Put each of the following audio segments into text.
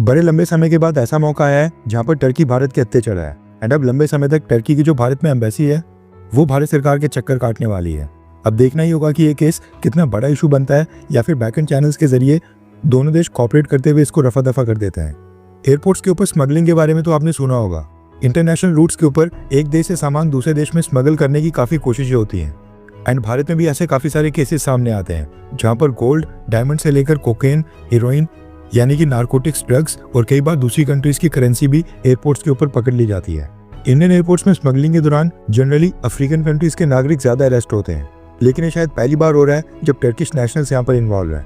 बड़े लंबे समय के बाद ऐसा मौका आया है जहां पर टर्की भारत के हत्थे चढ़ा है। एंड अब लंबे समय तक टर्की की जो भारत में एम्बेसी है वो भारत सरकार के चक्कर काटने वाली है। अब देखना ही होगा कि ये केस कितना बड़ा इशू बनता है या फिर बैकएंड चैनल्स के जरिए दोनों देश कॉपरेट करते हुए इसको रफा दफा कर देते हैं। एयरपोर्ट्स के ऊपर स्मगलिंग के बारे में तो आपने सुना होगा। इंटरनेशनल रूट्स के ऊपर एक देश से सामान दूसरे देश में स्मगल करने की काफ़ी कोशिशें होती हैं। एंड भारत में भी ऐसे काफ़ी सारे केसेस सामने आते हैं जहाँ पर गोल्ड, डायमंड से लेकर कोकेन, हीरोइन यानी कि नारकोटिक्स, ड्रग्स और कई बार दूसरी कंट्रीज की करेंसी भी एयरपोर्ट्स के ऊपर पकड़ ली जाती है। इंडियन एयरपोर्ट्स में स्मगलिंग के दौरान जनरली अफ्रीकन कंट्रीज के नागरिक ज्यादा अरेस्ट होते हैं, लेकिन ये शायद पहली बार हो रहा है जब टर्किश नेशनल्स यहाँ पर इन्वॉल्व है।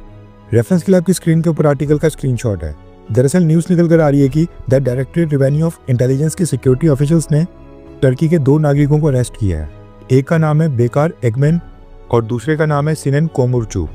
रेफरेंस के लिए आपकी स्क्रीन के ऊपर आर्टिकल का स्क्रीनशॉट है। दरअसल न्यूज़ निकल कर आ रही है कि the directorate revenue of intelligence के सिक्योरिटी ऑफिशियल्स ने टर्की के 2 नागरिकों को अरेस्ट किया है। एक का नाम है बेकार एगमेन और दूसरे का नाम है सिनेन कोमुरचू।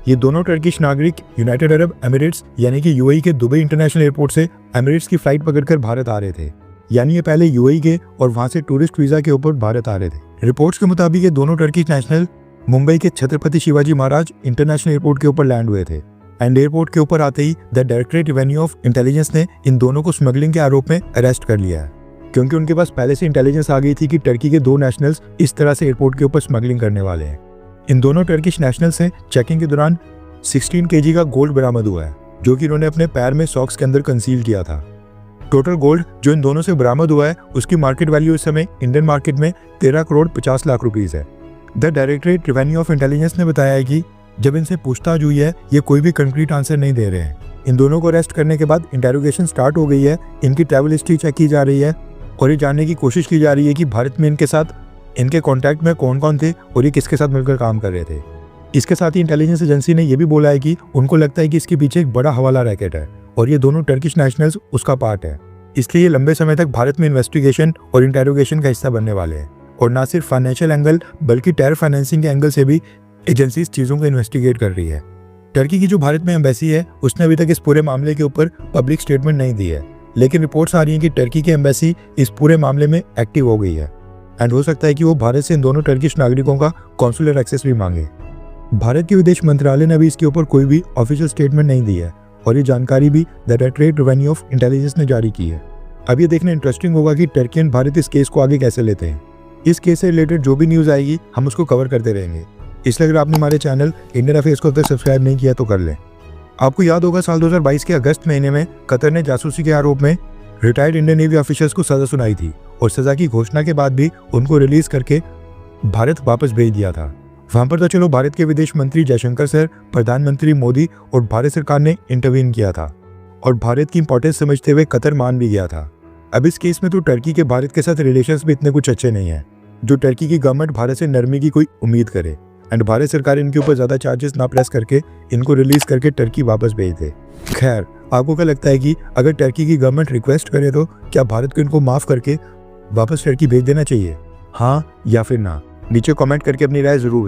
ये दोनों टर्किश नागरिक यूनाइटेड अरब एमिरेट्स यानी कि यूएई के दुबई इंटरनेशनल एयरपोर्ट से एमिरेट्स की फ्लाइट पकड़कर भारत आ रहे थे। यानी ये पहले यूएई के और वहां से टूरिस्ट वीजा के ऊपर भारत आ रहे थे। रिपोर्ट्स के मुताबिक ये दोनों टर्किश नेशनल मुंबई के छत्रपति शिवाजी महाराज इंटरनेशनल एयरपोर्ट के ऊपर लैंड हुए थे। एंड एयरपोर्ट के ऊपर आते ही the directorate revenue of intelligence ने इन दोनों को स्मगलिंग के आरोप में अरेस्ट कर लिया है, क्योंकि उनके पास पहले से इंटेलिजेंस आ गई थी कि टर्की के 2 नेशनल्स इस तरह से एयरपोर्ट के ऊपर स्मगलिंग करने वाले हैं। इन दोनों टर्किश नेशनल से चेकिंग के दौरान 16 kg का गोल्ड बरामद हुआ है, जो कि इन्होंने अपने पैर में सॉक्स के अंदर कंसील किया था। टोटल गोल्ड जो इन दोनों से बरामद हुआ है उसकी मार्केट वैल्यू इस समय इंडियन मार्केट में 13 करोड़ 50 लाख रुपीस है। The directorate revenue of intelligence ने बताया है कि जब इनसे पूछताछ हुई है ये कोई भी कंक्रीट आंसर नहीं दे रहे हैं। इन दोनों को अरेस्ट करने के बाद इंटेरोगेशन स्टार्ट हो गई है, इनकी ट्रैवल हिस्ट्री चेक की जा रही है और ये जानने की कोशिश की जा रही है कि भारत में इनके साथ इनके कॉन्टैक्ट में कौन कौन थे और ये किसके साथ मिलकर काम कर रहे थे। इसके साथ ही इंटेलिजेंस एजेंसी ने यह भी बोला है कि उनको लगता है कि इसके पीछे एक बड़ा हवाला रैकेट है और ये दोनों टर्किश नेशनल्स उसका पार्ट है। इसलिए ये लंबे समय तक भारत में इन्वेस्टिगेशन और इंटेरोगेशन का हिस्सा बनने वाले हैं। और ना सिर्फ फाइनेंशियल एंगल बल्कि टेरर फाइनेंसिंग के एंगल से भी एजेंसी चीज़ों को इन्वेस्टिगेट कर रही है। टर्की की जो भारत में एम्बेसी है उसने अभी तक इस पूरे मामले के ऊपर पब्लिक स्टेटमेंट नहीं दी है, लेकिन रिपोर्ट्स आ रही हैं कि टर्की की एम्बेसी इस पूरे मामले में एक्टिव हो गई है। एंड हो सकता है कि वो भारत से इन दोनों टर्किश नागरिकों का कॉन्सुलर एक्सेस भी मांगे। भारत के विदेश मंत्रालय ने अभी इसके ऊपर कोई भी ऑफिशियल स्टेटमेंट नहीं दी है और ये जानकारी भी the directorate revenue of intelligence ने जारी की है। अब ये देखना इंटरेस्टिंग होगा कि टर्की एंड भारत इस केस को आगे कैसे लेते हैं। इस केस से रिलेटेड जो भी न्यूज़ आएगी हम उसको कवर करते रहेंगे, इसलिए अगर आपने हमारे चैनल इंडियन अफेयर्स को अब तक सब्सक्राइब नहीं किया तो कर लें। आपको याद होगा साल 2022 के अगस्त महीने में कतर ने जासूसी के आरोप में रिटायर्ड इंडियन नेवी ऑफिसर्स को सजा सुनाई थी और सजा की घोषणा के बाद भी उनको रिलीज करके भारत वापस भेज दिया था। वहां पर तो चलो भारत के विदेश मंत्री जयशंकर सर, प्रधानमंत्री मोदी और भारत सरकार ने इंटरवीन किया था और भारत की इंपॉर्टेंस समझते हुए कतर मान भी गया था। अब इस केस में तो टर्की के भारत के साथ रिलेशंस भी इतने कुछ अच्छे नहीं है जो टर्की की गवर्नमेंट भारत से नरमी की कोई उम्मीद करे। एंड भारत सरकार इनके ऊपर ज्यादा चार्जेस ना प्रेस करके इनको रिलीज करके टर्की वापस भेज दे। खैर, आपको क्या लगता है कि अगर टर्की की गवर्नमेंट रिक्वेस्ट करे तो क्या भारत को इनको माफ करके वापस टर्की भेज देना चाहिए? हाँ या फिर ना? नीचे कमेंट करके अपनी राय जरूर बताएं।